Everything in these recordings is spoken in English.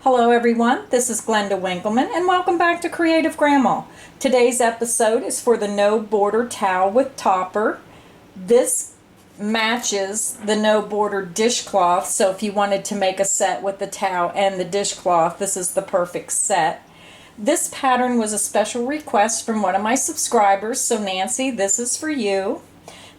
Hello everyone, this is Glenda Winkleman and welcome back to Creative Grandma. Today's episode is for the No Border Towel with Topper. This matches the No Border Dishcloth, so if you wanted to make a set with the towel and the dishcloth, this is the perfect set. This pattern was a special request from one of my subscribers, so Nancy, this is for you.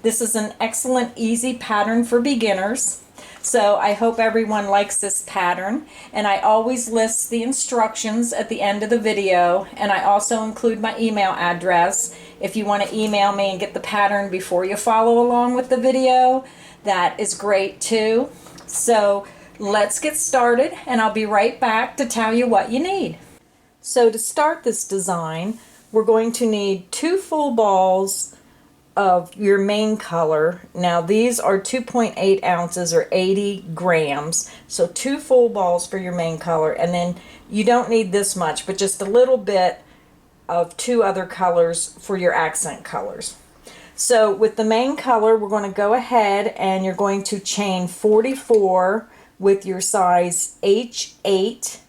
This is an excellent, easy pattern for beginners. So I hope everyone likes this pattern, and I always list the instructions at the end of the video, and I also include my email address. If you want to email me and get the pattern before you follow along with the video, that is great too. So let's get started, and I'll be right back to tell you what you need. So to start this design, we're going to need 2 full balls of your main color. Now these are 2.8 ounces or 80 grams, so 2 full balls for your main color, and then you don't need this much, but just a little bit of 2 other colors for your accent colors. So with the main color, we're going to go ahead and you're going to chain 44 with your size H8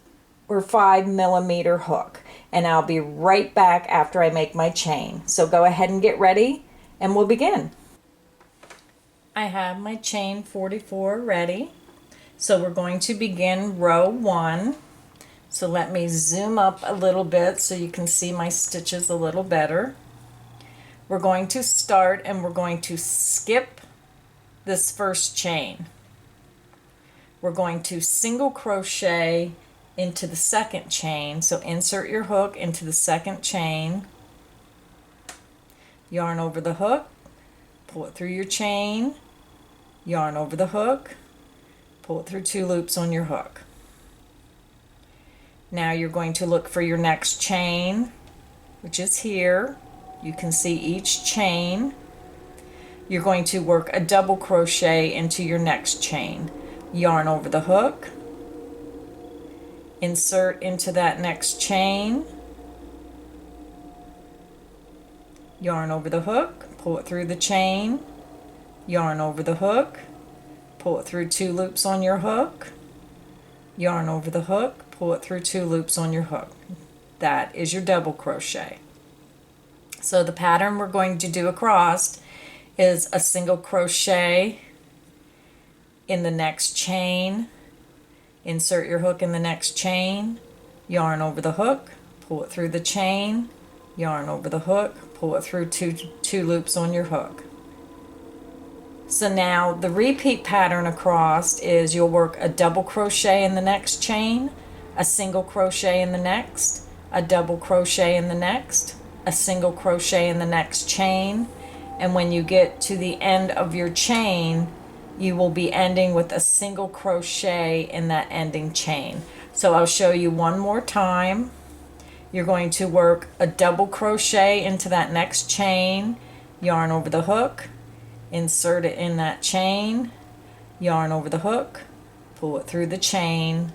or 5 millimeter hook, and I'll be right back after I make my chain. So go ahead and get ready and we'll begin. I have my chain 44 ready. So we're going to begin row 1. So let me zoom up a little bit so you can see my stitches a little better. We're going to start and we're going to skip this first chain. We're going to single crochet into the second chain. So insert your hook into the second chain. Yarn over the hook, pull it through your chain, yarn over the hook, pull it through 2 loops on your hook. Now you're going to look for your next chain, which is here. You can see each chain. You're going to work a double crochet into your next chain. Yarn over the hook, insert into that next chain, yarn over the hook, pull it through the chain, yarn over the hook, pull it through 2 loops on your hook, yarn over the hook, pull it through 2 loops on your hook. That is your double crochet. So the pattern we're going to do across is a single crochet in the next chain, insert your hook in the next chain, yarn over the hook, pull it through the chain, yarn over the hook, pull it through two loops on your hook. So now the repeat pattern across is you'll work a double crochet in the next chain, a single crochet in the next, a double crochet in the next, a single crochet in the next chain, and when you get to the end of your chain, you will be ending with a single crochet in that ending chain. So I'll show you one more time. You're going to work a double crochet into that next chain, yarn over the hook, insert it in that chain, yarn over the hook, pull it through the chain,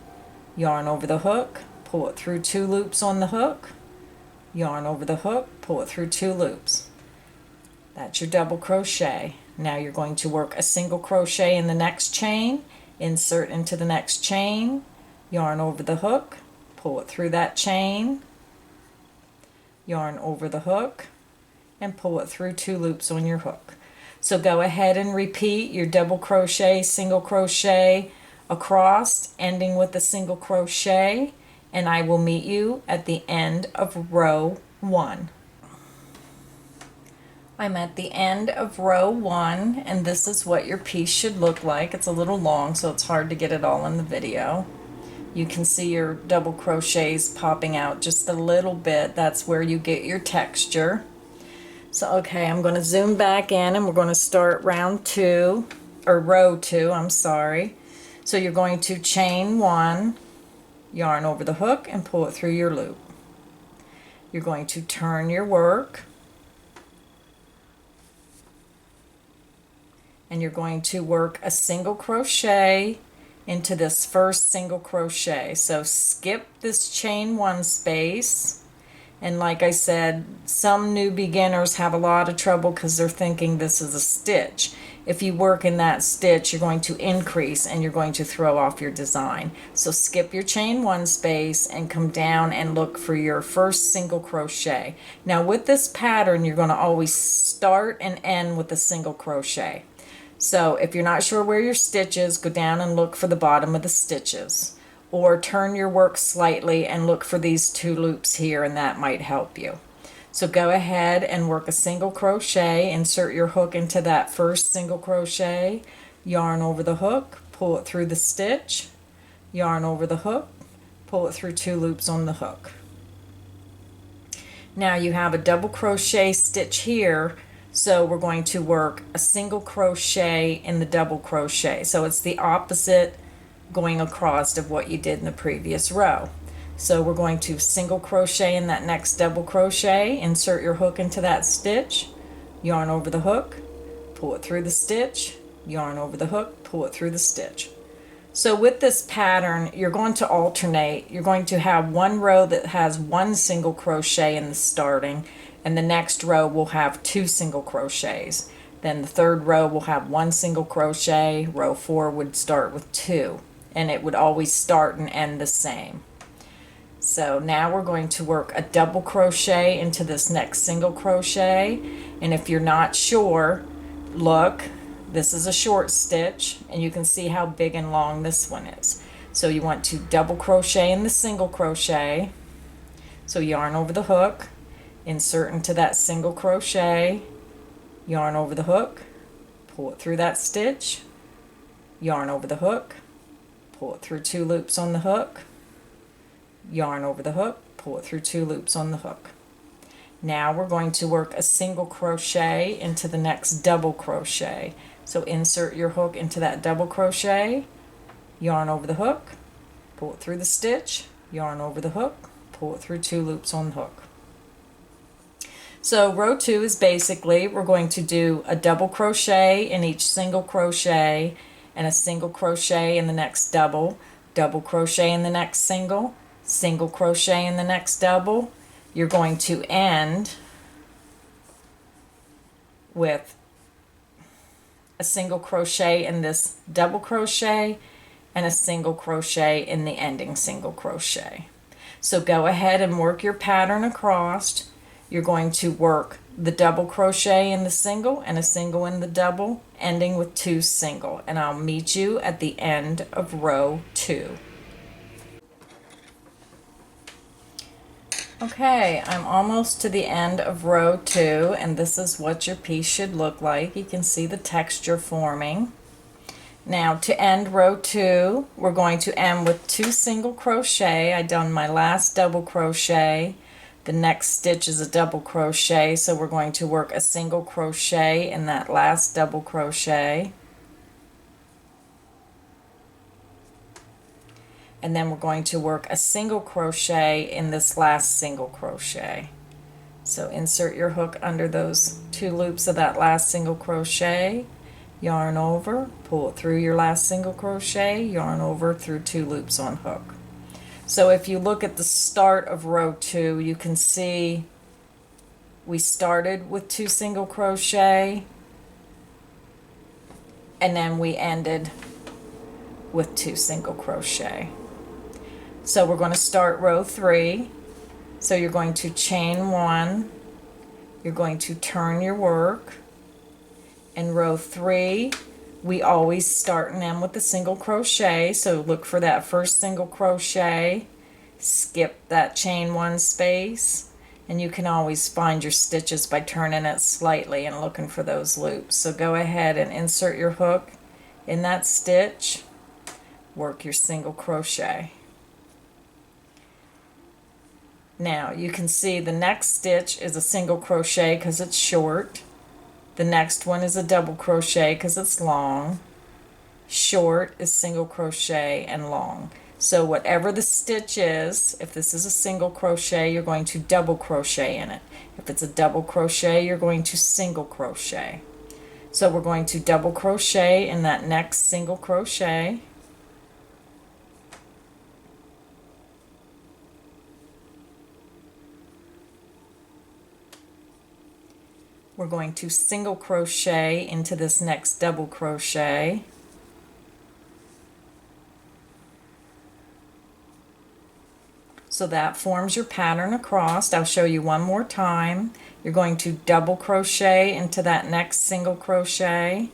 yarn over the hook, pull it through 2 loops on the hook, yarn over the hook, pull it through 2 loops. That's your double crochet. Now you're going to work a single crochet in the next chain, insert into the next chain, yarn over the hook, pull it through that chain, yarn over the hook, and pull it through 2 loops on your hook. So go ahead and repeat your double crochet, single crochet across, ending with a single crochet, and I will meet you at the end of row 1. I'm at the end of row 1, and this is what your piece should look like. It's a little long, so it's hard to get it all in the video. You can see your double crochets popping out just a little bit. That's where you get your texture. So okay, I'm going to zoom back in and we're going to start round 2, or row 2, I'm sorry. So you're going to chain 1, yarn over the hook and pull it through your loop. You're going to turn your work, and you're going to work a single crochet into this first single crochet. So skip this chain 1 space And like I said, some new beginners have a lot of trouble because they're thinking this is a stitch. If you work in that stitch, you're going to increase and you're going to throw off your design. So skip your chain one space and come down and look for your first single crochet. Now with this pattern, you're going to always start and end with a single crochet. So if you're not sure where your stitch is, go down and look for the bottom of the stitches. Or turn your work slightly and look for these 2 loops here, and that might help you. So go ahead and work a single crochet, insert your hook into that first single crochet, yarn over the hook, pull it through the stitch, yarn over the hook, pull it through 2 loops on the hook. Now you have a double crochet stitch here, so we're going to work a single crochet in the double crochet. So it's the opposite going across of what you did in the previous row. So we're going to single crochet in that next double crochet, insert your hook into that stitch, yarn over the hook, pull it through the stitch, yarn over the hook, pull it through the stitch. So with this pattern, you're going to alternate. You're going to have one row that has 1 single crochet in the starting, and the next row will have 2 single crochets. Then the third row will have 1 single crochet, row 4 would start with 2. And it would always start and end the same. So now we're going to work a double crochet into this next single crochet, and if you're not sure, look, this is a short stitch and you can see how big and long this one is. So you want to double crochet in the single crochet, so yarn over the hook, insert into that single crochet, yarn over the hook, pull it through that stitch, yarn over the hook, pull it through 2 loops on the hook, yarn over the hook, pull it through 2 loops on the hook. Now we're going to work a single crochet into the next double crochet. So insert your hook into that double crochet, yarn over the hook, pull it through the stitch, yarn over the hook, pull it through 2 loops on the hook. So row 2 is basically, we're going to do a double crochet in each single crochet, and a single crochet in the next double, double crochet in the next single, single crochet in the next double. You're going to end with a single crochet in this double crochet and a single crochet in the ending single crochet. So go ahead and work your pattern across. You're going to work the double crochet in the single and a single in the double, ending with 2 single, and I'll meet you at the end of row 2. Okay, I'm almost to the end of row 2, and this is what your piece should look like. You can see the texture forming. Now to end row 2, we're going to end with 2 single crochet. I done my last double crochet. The next stitch is a double crochet, so we're going to work a single crochet in that last double crochet. And then we're going to work a single crochet in this last single crochet. So insert your hook under those 2 loops of that last single crochet, yarn over, pull it through your last single crochet, yarn over through 2 loops on hook. So if you look at the start of row 2, you can see we started with 2 single crochet and then we ended with 2 single crochet. So we're going to start row 3. So you're going to chain 1, you're going to turn your work. In row 3, we always start and end with a single crochet, so look for that first single crochet, skip that chain 1 space, and you can always find your stitches by turning it slightly and looking for those loops. So go ahead and insert your hook in that stitch, work your single crochet. Now you can see the next stitch is a single crochet because it's short. The next one is a double crochet because it's long. Short is single crochet and long. So whatever the stitch is, if this is a single crochet, you're going to double crochet in it. If it's a double crochet, you're going to single crochet. So we're going to double crochet in that next single crochet. we're going to single crochet into this next double crochet. So that forms your pattern across. I'll show you one more time. You're going to double crochet into that next single crochet.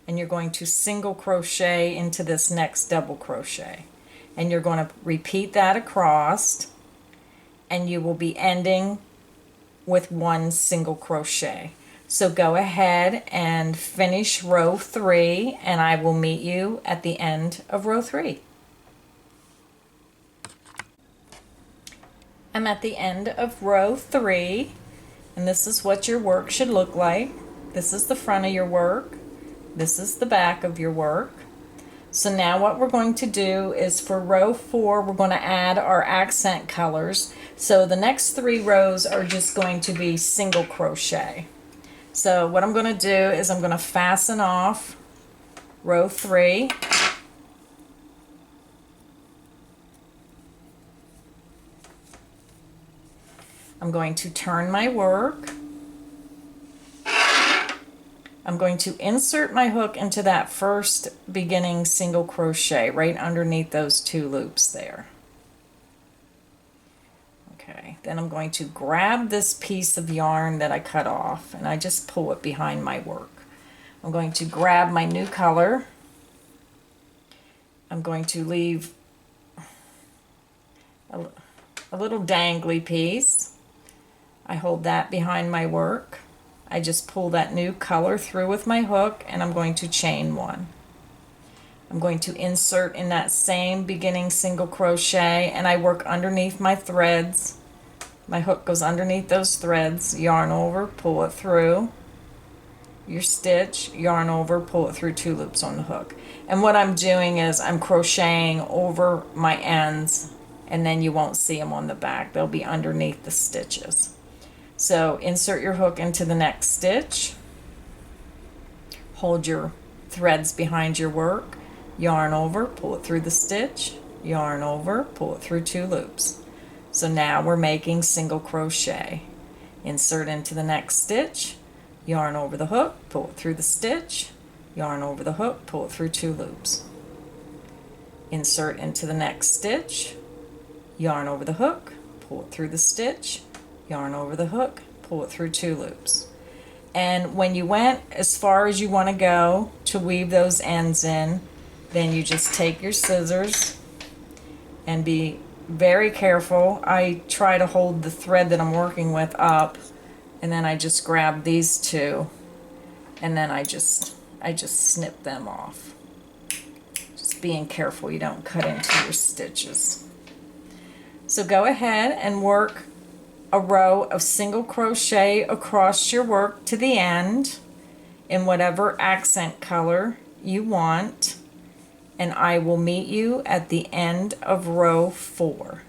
And you're going to single crochet into this next double crochet. And you're going to repeat that across, and you will be ending with one single crochet. So go ahead and finish row 3, and I will meet you at the end of row 3. I'm at the end of row 3, and this is what your work should look like. This is the front of your work. This is the back of your work. So now what we're going to do is for row 4, we're going to add our accent colors. So the next 3 rows are just going to be single crochet. So what I'm going to do is I'm going to fasten off row 3. I'm going to turn my work. I'm going to insert my hook into that first beginning single crochet right underneath those 2 loops there. Okay, then I'm going to grab this piece of yarn that I cut off, and I just pull it behind my work. I'm going to grab my new color. I'm going to leave a little dangly piece. I hold that behind my work. I just pull that new color through with my hook, and I'm going to chain 1. I'm going to insert in that same beginning single crochet, and I work underneath my threads. My hook goes underneath those threads, yarn over, pull it through your stitch, yarn over, pull it through 2 loops on the hook. And what I'm doing is I'm crocheting over my ends, and then you won't see them on the back. They'll be underneath the stitches. So insert your hook into the next stitch, hold your threads behind your work, yarn over, pull it through the stitch, yarn over, pull it through 2 loops. So now we're making single crochet. Insert into the next stitch, yarn over the hook, pull it through the stitch, yarn over the hook, pull it through 2 loops. Insert into the next stitch, yarn over the hook, pull it through the stitch, yarn over the hook, pull it through 2 loops. And when you went as far as you want to go to weave those ends in, then you just take your scissors and be very careful. I try to hold the thread that I'm working with up, and then I just grab these 2, and then I just snip them off. Just being careful you don't cut into your stitches. So go ahead and work a row of single crochet across your work to the end in whatever accent color you want, and I will meet you at the end of row 4.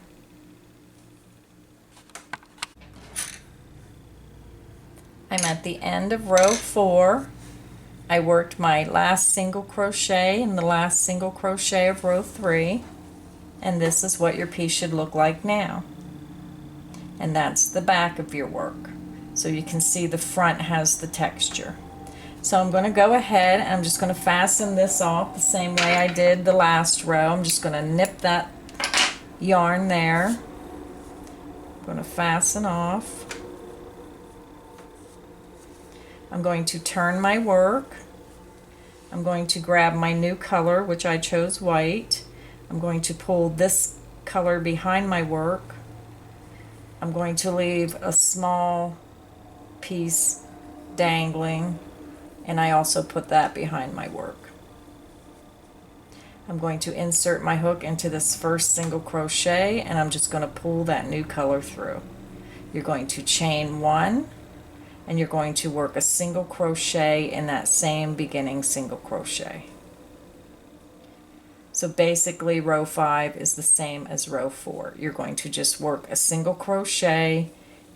I'm at the end of row 4. I worked my last single crochet and the last single crochet of row 3, and this is what your piece should look like now. And that's the back of your work. So you can see the front has the texture. So I'm going to go ahead and I'm just going to fasten this off the same way I did the last row. I'm just going to nip that yarn there. I'm going to fasten off. I'm going to turn my work. I'm going to grab my new color, which I chose white. I'm going to pull this color behind my work. I'm going to leave a small piece dangling, and I also put that behind my work. I'm going to insert my hook into this first single crochet, and I'm just going to pull that new color through. You're going to chain 1, and you're going to work a single crochet in that same beginning single crochet. So basically row 5 is the same as row 4. You're going to just work a single crochet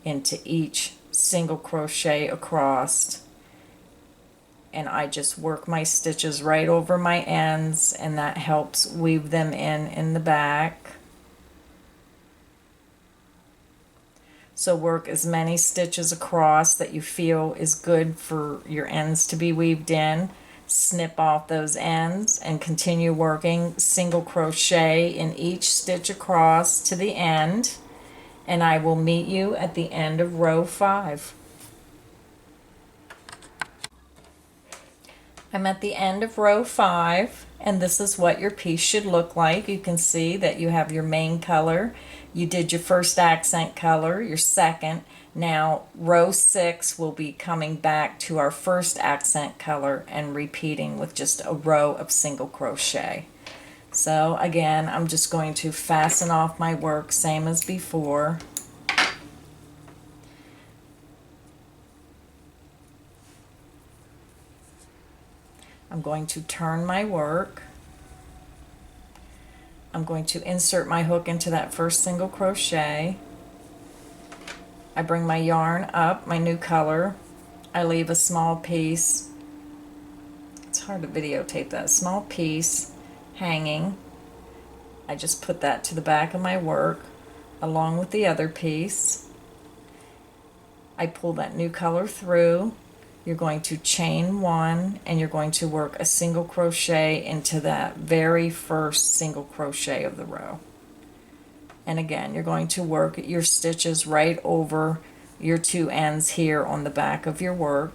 into each single crochet across, and I just work my stitches right over my ends, and that helps weave them in the back. So work as many stitches across that you feel is good for your ends to be weaved in. Snip off those ends and continue working single crochet in each stitch across to the end, and I will meet you at the end of row 5. I'm at the end of row 5, and this is what your piece should look like. You can see that you have your main color. You did your first accent color, your second. Now row 6 will be coming back to our first accent color and repeating with just a row of single crochet. So again, I'm just going to fasten off my work same as before. I'm going to turn my work. I'm going to insert my hook into that first single crochet. I bring my yarn up, my new color. I leave a small piece. It's hard to videotape that small piece hanging. I just put that to the back of my work along with the other piece. I pull that new color through. You're going to chain 1 and you're going to work a single crochet into that very first single crochet of the row. And again, you're going to work your stitches right over your 2 ends here on the back of your work,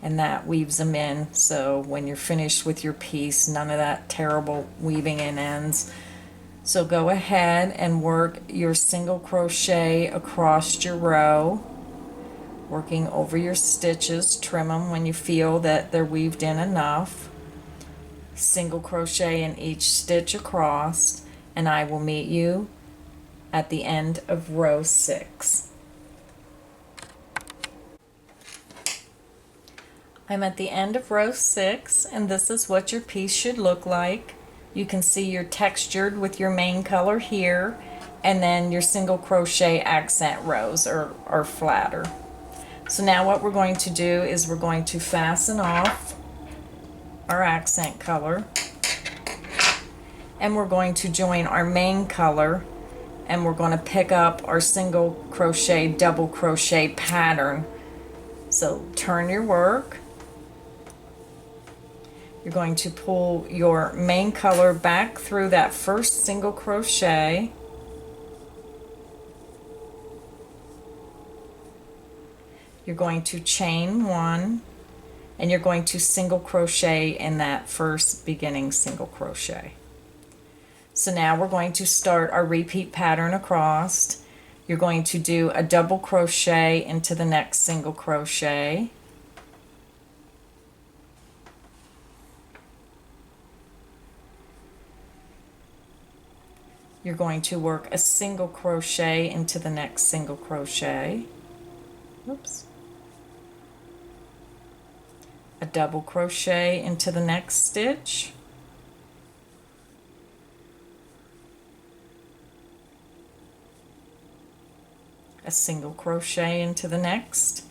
and that weaves them in, so when you're finished with your piece, none of that terrible weaving in ends. So go ahead and work your single crochet across your row, working over your stitches. Trim them when you feel that they're weaved in enough. Single crochet in each stitch across, and I will meet you at the end of row 6. I'm at the end of row 6, and this is what your piece should look like. You can see you're textured with your main color here, and then your single crochet accent rows are flatter. So now what we're going to do is we're going to fasten off our accent color, and we're going to join our main color, and we're going to pick up our single crochet double crochet pattern. So turn your work. You're going to pull your main color back through that first single crochet. You're going to chain 1 and you're going to single crochet in that first beginning single crochet. So now we're going to start our repeat pattern across. You're going to do a double crochet into the next single crochet. You're going to work a single crochet into the next single crochet. Oops. A double crochet into the next stitch. A single crochet into the next,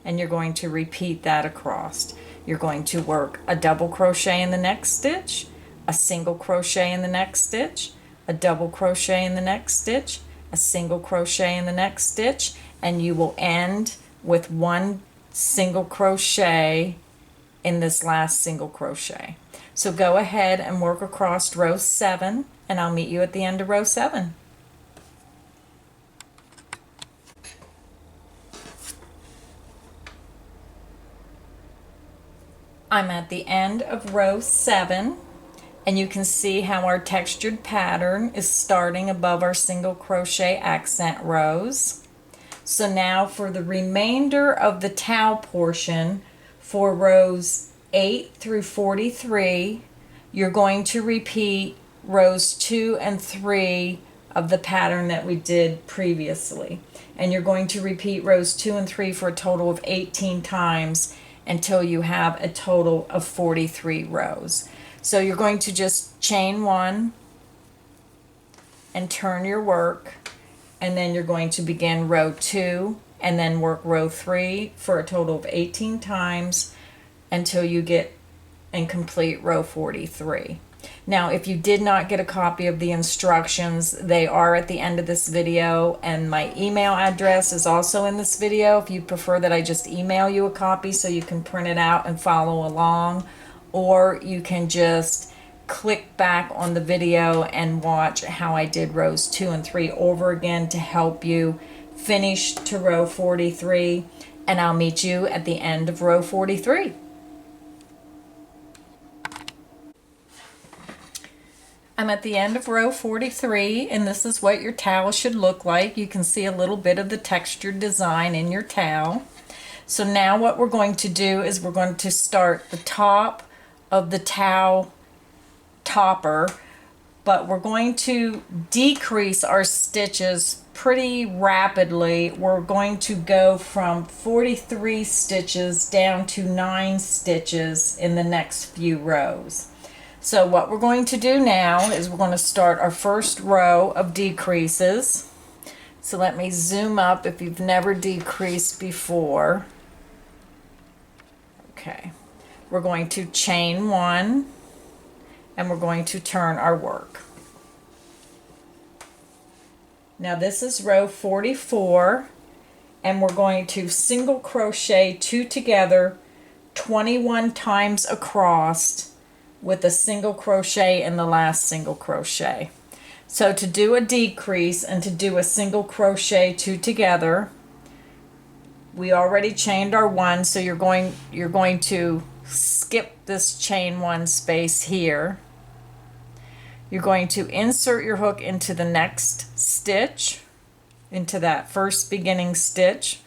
and you're going to repeat that across. You're going to work a double crochet in the next stitch, a single crochet in the next stitch, a double crochet in the next stitch, a single crochet in the next stitch, and you will end with 1 single crochet in this last single crochet. So go ahead and work across row 7, and I'll meet you at the end of row 7. I'm at the end of row 7, and you can see how our textured pattern is starting above our single crochet accent rows. So now for the remainder of the towel portion, for rows 8 through 43, you're going to repeat rows 2 and 3 of the pattern that we did previously. And you're going to repeat rows 2 and 3 for a total of 18 times until you have a total of 43 rows. So you're going to just chain 1 and turn your work, and then you're going to begin row 2 and then work row 3 for a total of 18 times until you get and complete row 43. Now, if you did not get a copy of the instructions, they are at the end of this video, and my email address is also in this video if you prefer that I just email you a copy so you can print it out and follow along, or you can just click back on the video and watch how I did rows 2 and 3 over again to help you finish to row 43, and I'll meet you at the end of row 43. I'm at the end of row 43, and this is what your towel should look like. You can see a little bit of the textured design in your towel. So now what we're going to do is we're going to start the top of the towel topper, but we're going to decrease our stitches pretty rapidly. We're going to go from 43 stitches down to 9 stitches in the next few rows. So what we're going to do now is we're going to start our first row of decreases. So let me zoom up if you've never decreased before. Okay, we're going to chain 1 and we're going to turn our work. Now this is row 44, and we're going to single crochet 2 together 21 times across with a single crochet in the last single crochet. So to do a decrease and to do a single crochet 2 together, we already chained our 1, so you're going to skip this chain 1 space here. You're going to insert your hook into the next stitch, into that first beginning stitch.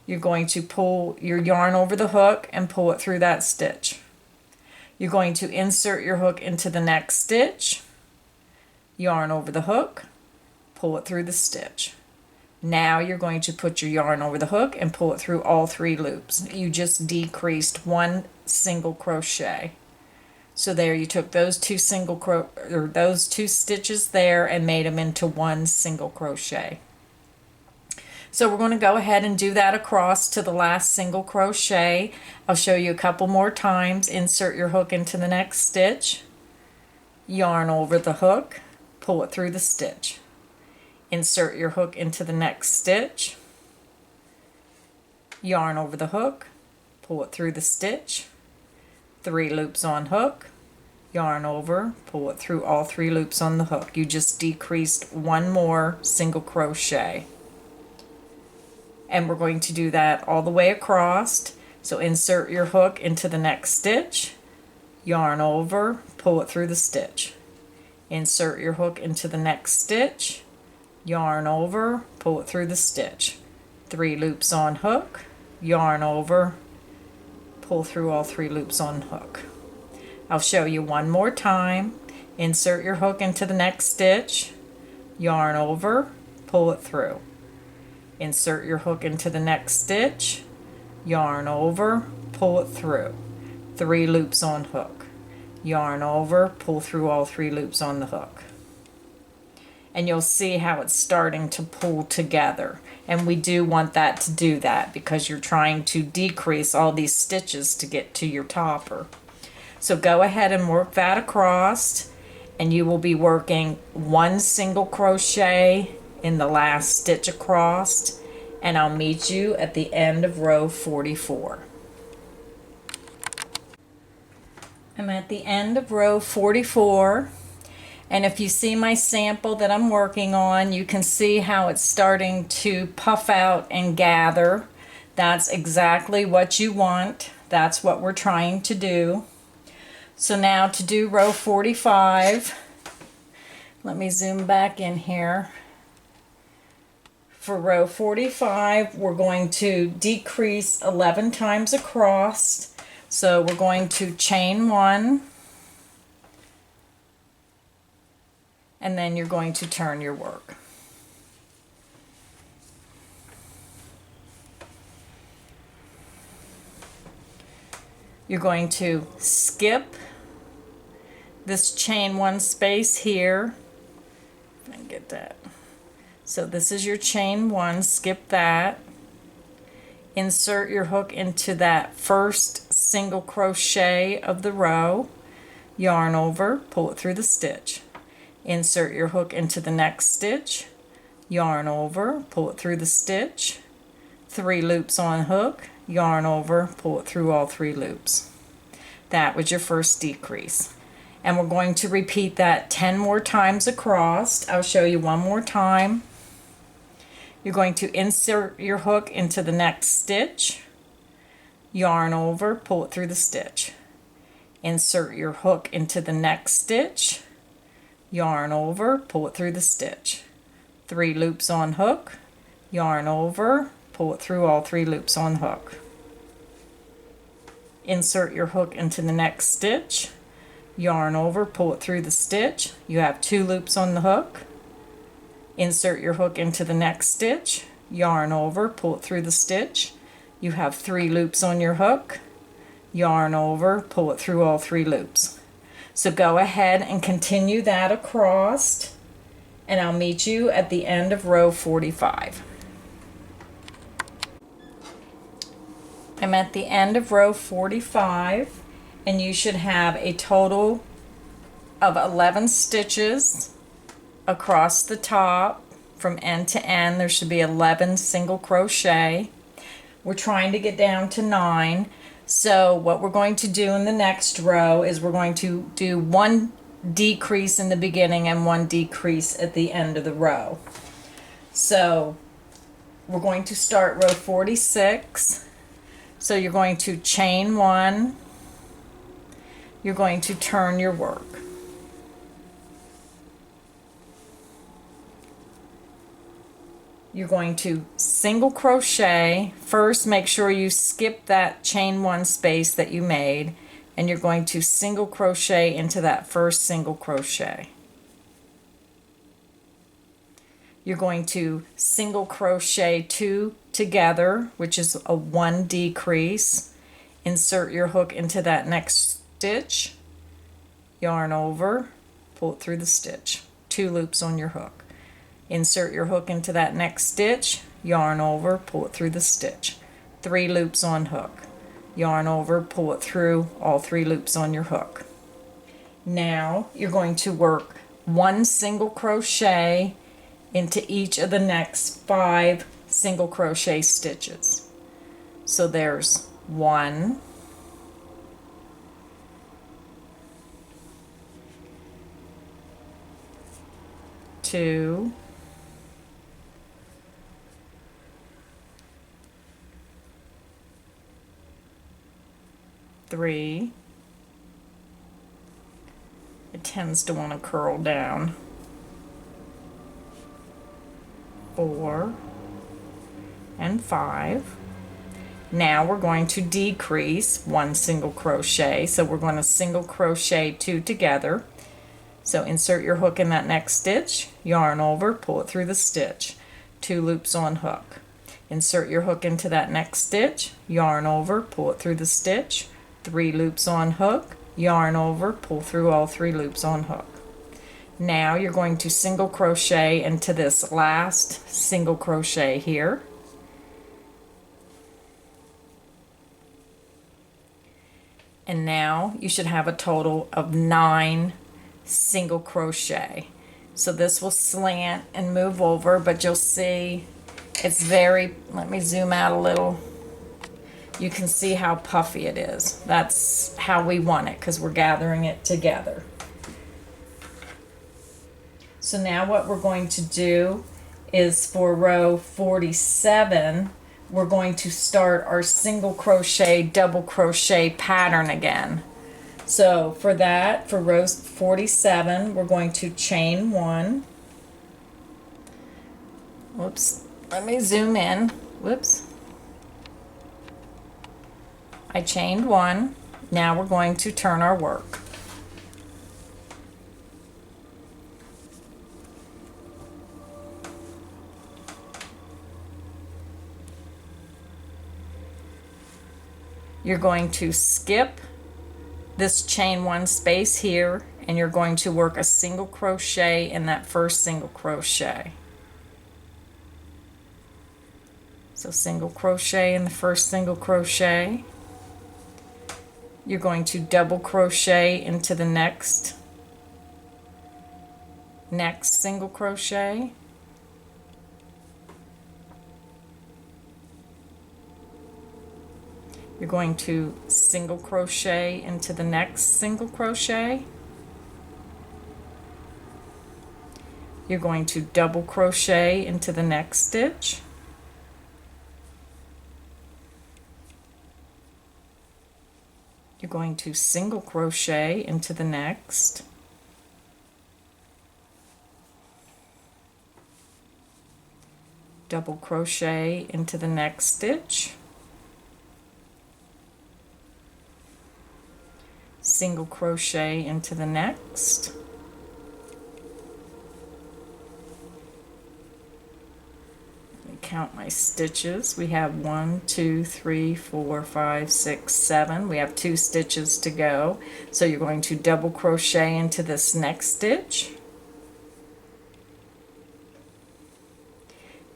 You're going to pull your yarn over the hook and pull it through that stitch. You're going to insert your hook into the next stitch, yarn over the hook, pull it through the stitch. Now you're going to put your yarn over the hook and pull it through all 3 loops. You just decreased 1 single crochet. So there you took those two stitches there and made them into 1 single crochet. So we're going to go ahead and do that across to the last single crochet. I'll show you a couple more times. Insert your hook into the next stitch, yarn over the hook, pull it through the stitch. Insert your hook into the next stitch, yarn over the hook, pull it through the stitch, 3 loops on hook, yarn over, pull it through all 3 loops on the hook. You just decreased 1 more single crochet. And we're going to do that all the way across. So insert your hook into the next stitch, yarn over, pull it through the stitch. Insert your hook into the next stitch, yarn over, pull it through the stitch. 3 loops on hook, yarn over, pull through all 3 loops on hook. I'll show you one more time. Insert your hook into the next stitch, yarn over, pull it through. Insert your hook into the next stitch, yarn over, pull it through. 3 loops on hook, yarn over, pull through all 3 loops on the hook. And you'll see how it's starting to pull together. And we do want that to do that because you're trying to decrease all these stitches to get to your topper. So go ahead and work that across, and you will be working 1 single crochet in the last stitch across, and I'll meet you at the end of row 44. I'm at the end of row 44, and if you see my sample that I'm working on, you can see how it's starting to puff out and gather. That's exactly what you want. That's what we're trying to do. So now to do row 45, let me zoom back in here. For row 45, we're going to decrease 11 times across. So we're going to chain 1, and then you're going to turn your work. You're going to skip this chain 1 space here. If I can get that. So this is your chain 1, skip that. Insert your hook into that first single crochet of the row. yarn over, pull it through the stitch. Insert your hook into the next stitch, yarn over, pull it through the stitch, 3 loops on hook, yarn over, pull it through all 3 loops. That was your first decrease. And we're going to repeat that 10 more times across. I'll show you one more time. You're going to insert your hook into the next stitch, yarn over, pull it through the stitch. Insert your hook into the next stitch, yarn over, pull it through the stitch. 3 loops on hook, yarn over, pull it through all 3 loops on hook. Insert your hook into the next stitch, yarn over, pull it through the stitch. You have 2 loops on the hook. Insert your hook into the next stitch, yarn over, pull it through the stitch. You have 3 loops on your hook, yarn over, pull it through all 3 loops. So go ahead and continue that across, and I'll meet you at the end of row 45. I'm at the end of row 45, and you should have a total of 11 stitches across the top. From end to end there should be 11 single crochet. We're trying to get down to 9. So what we're going to do in the next row is we're going to do 1 decrease in the beginning and 1 decrease at the end of the row. So we're going to start row 46. So you're going to chain 1. You're going to turn your work. You're going to single crochet. First, make sure you skip that chain 1 space that you made, and you're going to single crochet into that first single crochet. You're going to single crochet 2 together, which is a 1 decrease. Insert your hook into that next stitch, yarn over, pull it through the stitch, 2 loops on your hook. Insert your hook into that next stitch, yarn over, pull it through the stitch, 3 loops on hook, yarn over, pull it through all 3 loops on your hook. Now you're going to work 1 single crochet into each of the next 5 single crochet stitches. So there's 1, 2, 3. It tends to want to curl down. 4 and 5. Now we're going to decrease 1 single crochet. So we're going to single crochet 2 together. So insert your hook in that next stitch, yarn over, pull it through the stitch, 2 loops on hook. Insert your hook into that next stitch, yarn over, pull it through the stitch, 3 loops on hook, yarn over, pull through all 3 loops on hook. Now you're going to single crochet into this last single crochet here. And now you should have a total of 9 single crochet. So this will slant and move over, but you'll see it's very, let me zoom out a little. You can see how puffy it is. That's how we want it because we're gathering it together. So now what we're going to do is for row 47, we're going to start our single crochet, double crochet pattern again. So for that, for row 47, we're going to chain 1. Whoops, let me zoom in. Whoops. I chained 1. Now we're going to turn our work. You're going to skip this chain 1 space here, and you're going to work a single crochet in that first single crochet. So single crochet in the first single crochet. You're going to double crochet into the next single crochet. You're going to single crochet into the next single crochet. You're going to double crochet into the next stitch. You're going to single crochet into the next. Double crochet into the next stitch. Single crochet into the next. Let me count my stitches. We have 1, 2, 3, 4, 5, 6, 7. We have 2 stitches to go. So you're going to double crochet into this next stitch.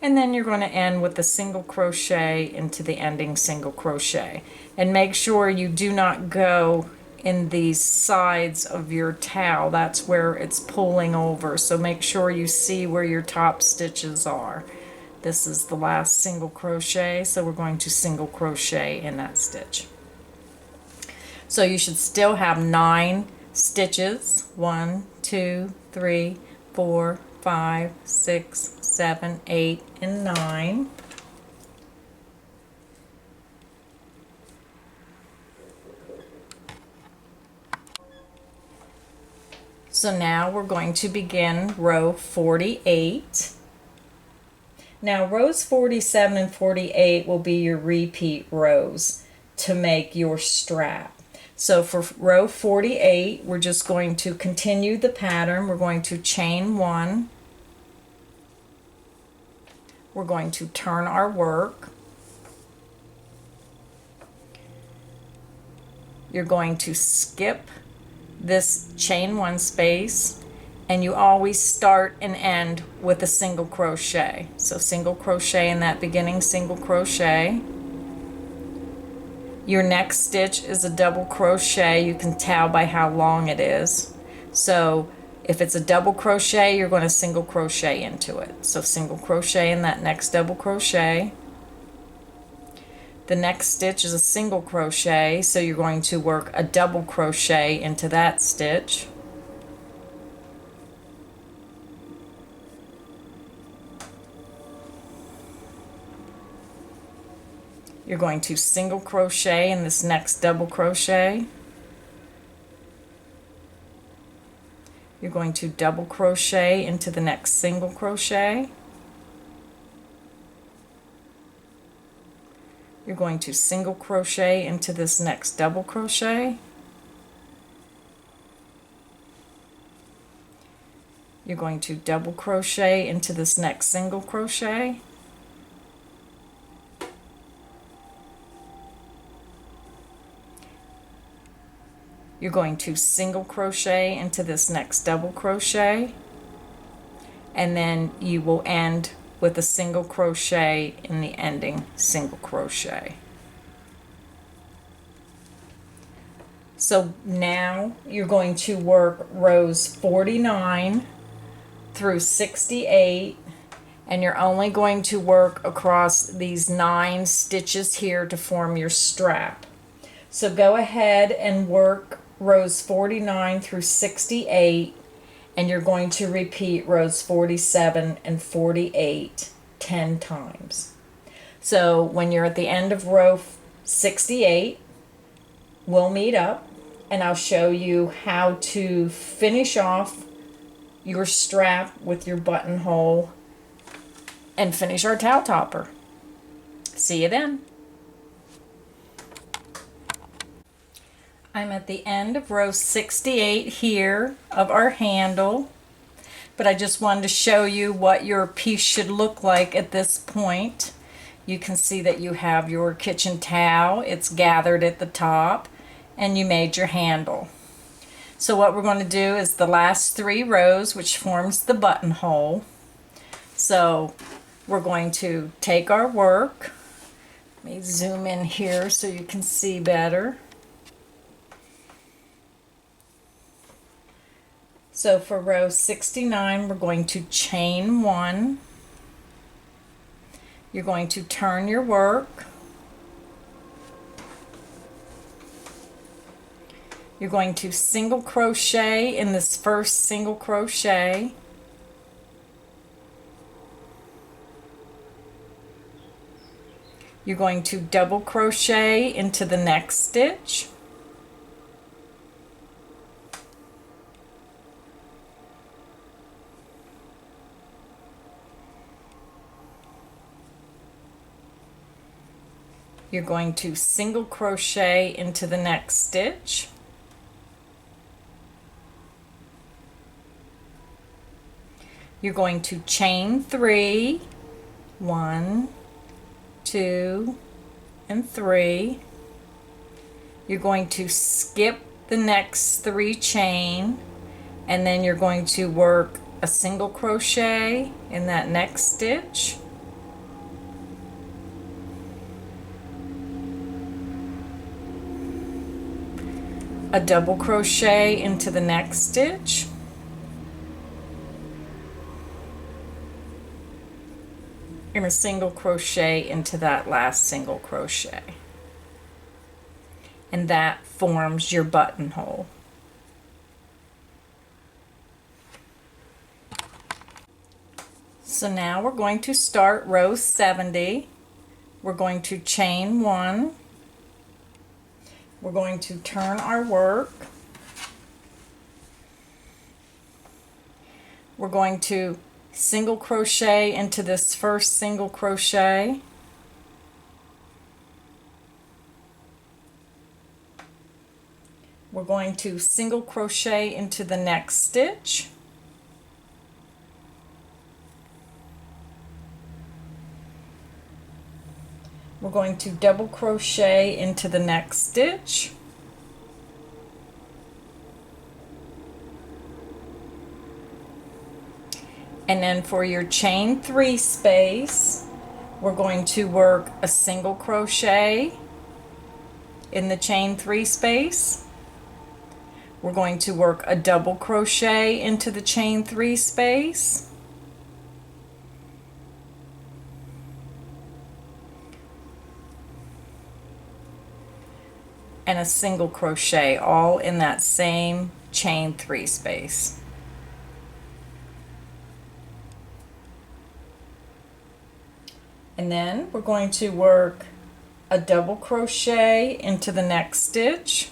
And then you're going to end with a single crochet into the ending single crochet. And make sure you do not go in these sides of your towel. That's where it's pulling over. So make sure you see where your top stitches are. This is the last single crochet, so we're going to single crochet in that stitch. So you should still have 9 stitches. 1, 2, 3, 4, 5, 6, 7, 8, and 9. So now we're going to begin row 48. Now rows 47 and 48 will be your repeat rows to make your strap. So for row 48, we're just going to continue the pattern. We're going to chain 1. We're going to turn our work. You're going to skip this chain 1 space, and you always start and end with a single crochet. So single crochet in that beginning single crochet. Your next stitch is a double crochet. You can tell by how long it is. So if it's a double crochet, you're going to single crochet into it. So single crochet in that next double crochet. The next stitch is a single crochet, so you're going to work a double crochet into that stitch. You're going to single crochet in this next double crochet. You're going to double crochet into the next single crochet. You're going to single crochet into this next double crochet. You're going to double crochet into this next single crochet. You're going to single crochet into this next double crochet, and then you will end with a single crochet in the ending single crochet. So now you're going to work rows 49 through 68, and you're only going to work across these 9 stitches here to form your strap. So go ahead and work rows 49 through 68, and you're going to repeat rows 47 and 48 10 times. So when you're at the end of row 68, we'll meet up and I'll show you how to finish off your strap with your buttonhole and finish our towel topper. See you then. I'm at the end of row 68 here of our handle, but I just wanted to show you what your piece should look like at this point. You can see that you have your kitchen towel, it's gathered at the top, and you made your handle. So what we're going to do is the last 3 rows, which forms the buttonhole. So we're going to take our work. Let me zoom in here so you can see better. So for row 69, we're going to chain 1. You're going to turn your work. You're going to single crochet in this first single crochet. You're going to double crochet into the next stitch. You're going to single crochet into the next stitch. You're going to chain 3, 1, 2, and 3. You're going to skip the next 3 chain, and then you're going to work a single crochet in that next stitch. A double crochet into the next stitch. And a single crochet into that last single crochet. And that forms your buttonhole. So now we're going to start row 70. We're going to chain 1. We're going to turn our work. We're going to single crochet into this first single crochet. We're going to single crochet into the next stitch. We're going to double crochet into the next stitch. And then for your chain 3 space, we're going to work a single crochet in the chain 3 space. We're going to work a double crochet into the chain 3 space. And a single crochet all in that same chain 3 space. And then we're going to work a double crochet into the next stitch.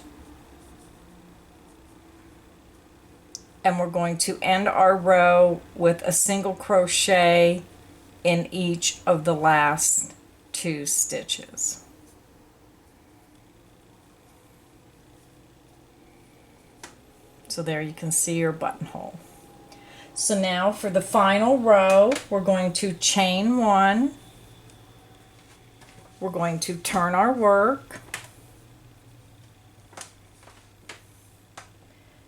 And we're going to end our row with a single crochet in each of the last 2 stitches. So there you can see your buttonhole. So now for the final row, we're going to chain 1. We're going to turn our work.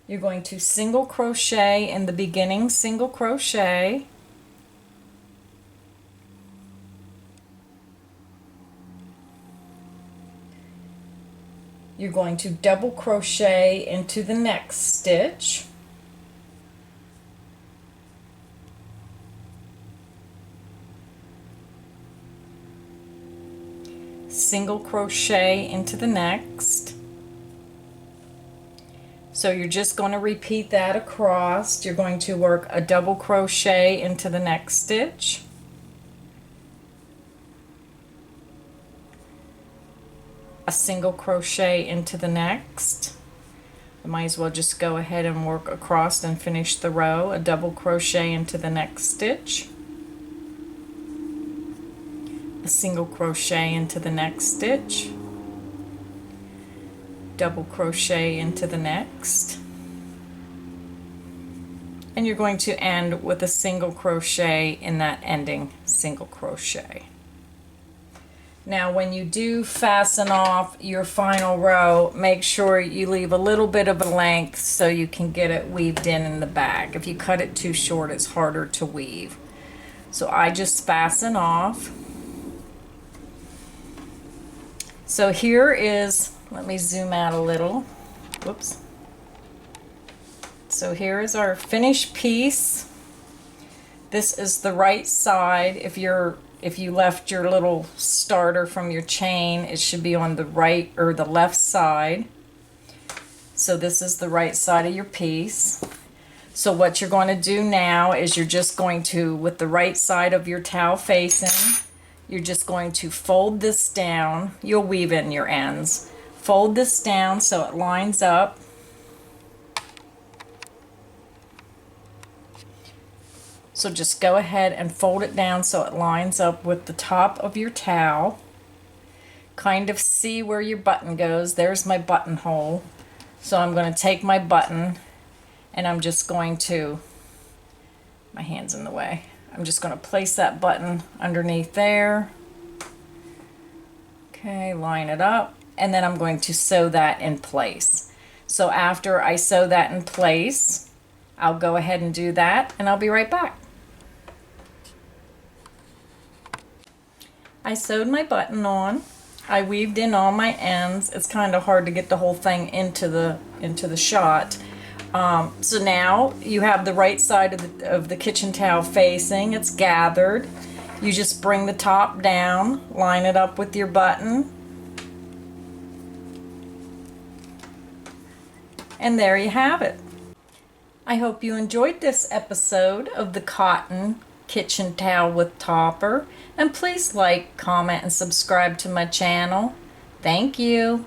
You're going to single crochet in the beginning single crochet. You're going to double crochet into the next stitch. Single crochet into the next. So you're just going to repeat that across. You're going to work a double crochet into the next stitch. A single crochet into the next. I might as well just go ahead and work across and finish the row. A double crochet into the next stitch. A single crochet into the next stitch, double crochet into the next, and you're going to end with a single crochet in that ending single crochet. Now when you do fasten off your final row, make sure you leave a little bit of a length so you can get it weaved in the back. If you cut it too short, it's harder to weave. So I just fasten off. So here is, let me zoom out a little. Whoops. So here is our finished piece. This is the right side. If you left your little starter from your chain, it should be on the right or the left side. So this is the right side of your piece. So what you're going to do now is you're just going to, with the right side of your towel facing, you're just going to fold this down. You'll weave in your ends. Fold this down so it lines up. So just go ahead and fold it down so it lines up with the top of your towel. Kind of see where your button goes. There's my buttonhole. So I'm going to take my button and I'm just going to, my hand's in the way, I'm just going to place that button underneath there. Okay, line it up, and then I'm going to sew that in place. So after I sew that in place, I'll go ahead and do that, and I'll be right back. I sewed my button on. I weaved in all my ends. It's kind of hard to get the whole thing into the shot. So now you have the right side of the kitchen towel facing. It's gathered. You just bring the top down, line it up with your button, and there you have it. I hope you enjoyed this episode of the Cotton Kitchen Towel with Topper, and please like, comment, and subscribe to my channel. Thank you.